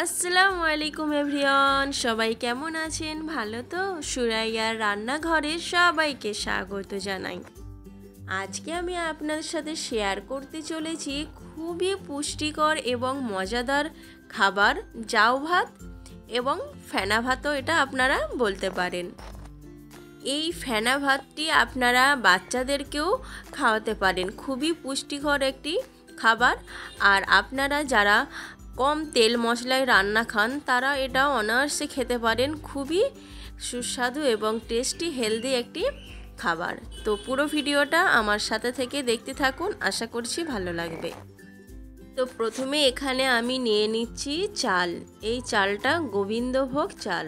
আসসালামু আলাইকুম এভরিওয়ান, সবাই কেমন আছেন? ভালো তো? সুরাইয়ার রান্নাঘরে সবাইকে স্বাগত জানাই। আজকে আমি আপনাদের সাথে শেয়ার করতে চলেছি খুবই পুষ্টিকর এবং মজাদার খাবার, জাউ ভাত এবং ফেনা ভাতও এটা আপনারা বলতে পারেন। এই ফেনা ভাতটি আপনারা বাচ্চাদেরকেও খাওয়াতে পারেন। খুবই পুষ্টিকর একটি খাবার। আর আপনারা যারা কম তেল মশলায় রান্না খান তারা এটা অনায়াসে খেতে পারেন। খুবই সুস্বাদু এবং টেস্টি হেলদি একটি খাবার। তো পুরো ভিডিওটা আমার সাথে থেকে দেখতে থাকুন, আশা করছি ভালো লাগবে। তো প্রথমে এখানে আমি নিয়ে নিচ্ছি চাল। এই চালটা গোবিন্দভোগ চাল।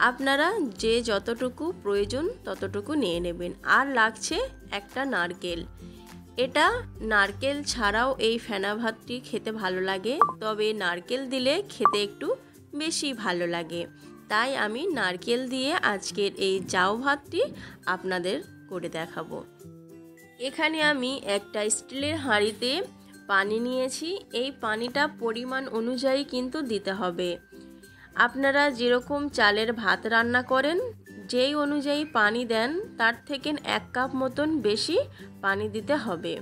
আপনারা যে যতটুকু প্রয়োজন ততটুকু নিয়ে নেবেন। আর লাগছে একটা নারকেল। এটা নারকেল ছাড়াও এই ফেনা ভাতটি খেতে ভালো লাগে, তবে নারকেল দিলে খেতে একটু বেশি ভালো লাগে। তাই আমি নারকেল দিয়ে আজকের এই জাউ ভাতটি আপনাদের করে দেখাবো। এখানে আমি একটা স্টিলের হাঁড়িতে পানি নিয়েছি। এই পানিটা পরিমাণ অনুযায়ী কিন্তু দিতে হবে। আপনারা যেরকম চালের ভাত রান্না করেন যেই অনুযায়ী পানি দেন তার থেকে 1 কাপ মতন বেশি পানি দিতে হবে।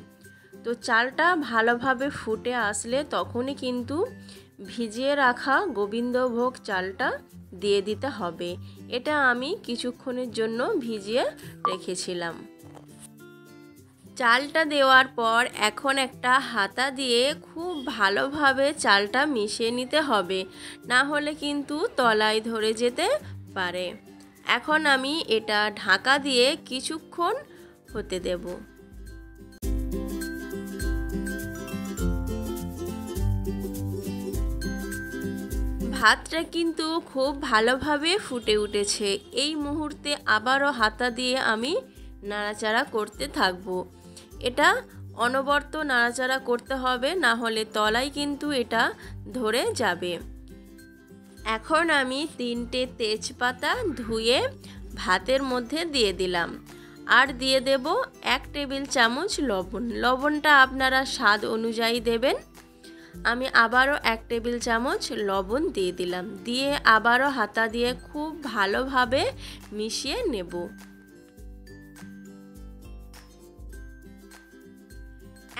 তো চালটা ভালোভাবে ফুটে আসলে তখনই কিন্তু ভিজিয়ে রাখা গোবিন্দভোগ চালটা দিয়ে দিতে হবে। এটা আমি কিছুক্ষণের জন্য ভিজিয়ে রেখেছিলাম। চালটা দেওয়ার পর এখন একটা হাতা দিয়ে খুব ভালোভাবে চালটা মিশিয়ে নিতে হবে, না হলে কিন্তু তলায় ধরে যেতে পারে। এখন আমি এটা ঢাকা দিয়ে কিছুক্ষণ হতে দেব। ভাতটা কিন্তু খুব ভালোভাবে ফুটে উঠেছে। এই মুহূর্তে আবারও হাতা দিয়ে আমি নাড়াচাড়া করতে থাকবো। এটা অনবরত নাড়াচাড়া করতে হবে, না হলে তলায় কিন্তু এটা ধরে যাবে। এখন আমি 3টে তেজপাতা ধুয়ে ভাতের মধ্যে দিয়ে দিলাম। আর দিয়ে দেব 1 টেবিল চামচ লবণ। লবণটা আপনারা স্বাদ অনুযায়ী দেবেন। আমি আবারও 1 টেবিল চামচ লবণ দিয়ে দিলাম। দিয়ে আবারও হাতা দিয়ে খুব ভালোভাবে মিশিয়ে নেব।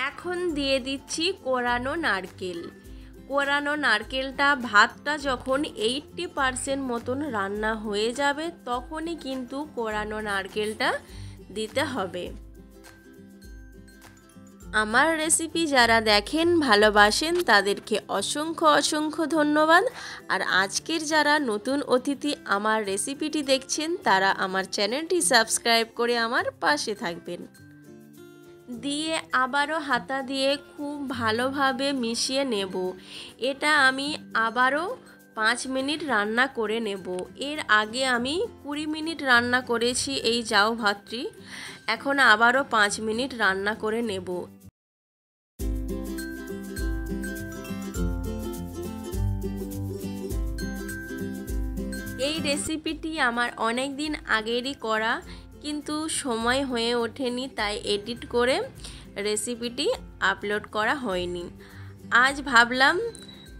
এখন দিয়ে দিচ্ছি কোরানো নারকেল। কোরানো নারকেলটা ভাতটা যখন 80% মতন রান্না হয়ে যাবে তখনই কিন্তু কোরানো নারকেলটা দিতে হবে। আমার রেসিপি যারা দেখেন ভালোবাসেন তাদেরকে অসংখ্য অসংখ্য ধন্যবাদ। আর আজকের যারা নতুন অতিথি আমার রেসিপিটি দেখছেন তারা আমার চ্যানেলটি সাবস্ক্রাইব করে আমার পাশে থাকবেন। দিয়ে আবারও হাতা দিয়ে খুব ভালোভাবে মিশিয়ে নেব। এটা আমি আবারও 5 মিনিট রান্না করে নেব। এর আগে আমি 20 মিনিট রান্না করেছি এই জাউ ভাতটি। এখন আবারও 5 মিনিট রান্না করে নেব। এই রেসিপিটি আমার অনেক দিন আগেরই করা, কিন্তু সময় হয়ে ওঠেনি, তাই এডিট করে রেসিপিটি আপলোড করা হয়নি। আজ ভাবলাম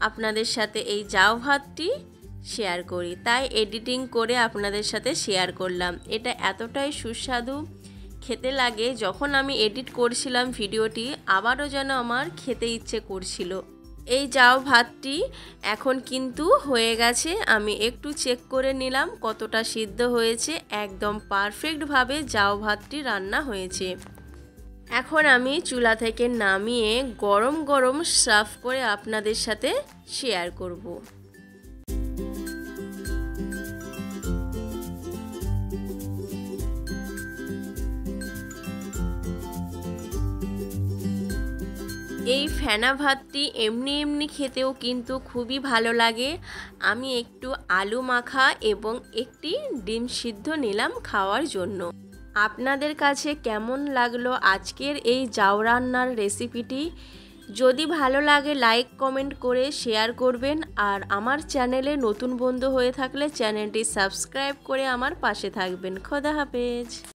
আপনাদের সাথে এই জাউ ভাতটি শেয়ার করি, তাই এডিটিং করে আপনাদের সাথে শেয়ার করলাম। এটা এতটাই সুস্বাদু খেতে লাগে, যখন আমি এডিট করছিলাম ভিডিওটি আবারও যেন আমার খেতে ইচ্ছে করছিল। এই জাউ ভাতটি এখন কিন্তু হয়ে গেছে। আমি একটু চেক করে নিলাম কতটা সিদ্ধ হয়েছে। একদম পারফেক্টভাবে জাউ ভাতটি রান্না হয়েছে। এখন আমি চুলা থেকে নামিয়ে গরম গরম সার্ভ করে আপনাদের সাথে শেয়ার করব। এই ফেনা ভাতটি এমনি এমনি খেতেও কিন্তু খুবই ভালো লাগে। আমি একটু আলু মাখা এবং একটি ডিম সিদ্ধ নিলাম খাওয়ার জন্য। আপনাদের কাছে কেমন লাগলো আজকের এই জাউ রান্নার রেসিপিটি? যদি ভালো লাগে লাইক কমেন্ট করে শেয়ার করবেন। আর আমার চ্যানেলে নতুন বন্ধু হয়ে থাকলে চ্যানেলটি সাবস্ক্রাইব করে আমার পাশে থাকবেন। খোদা হাফেজ।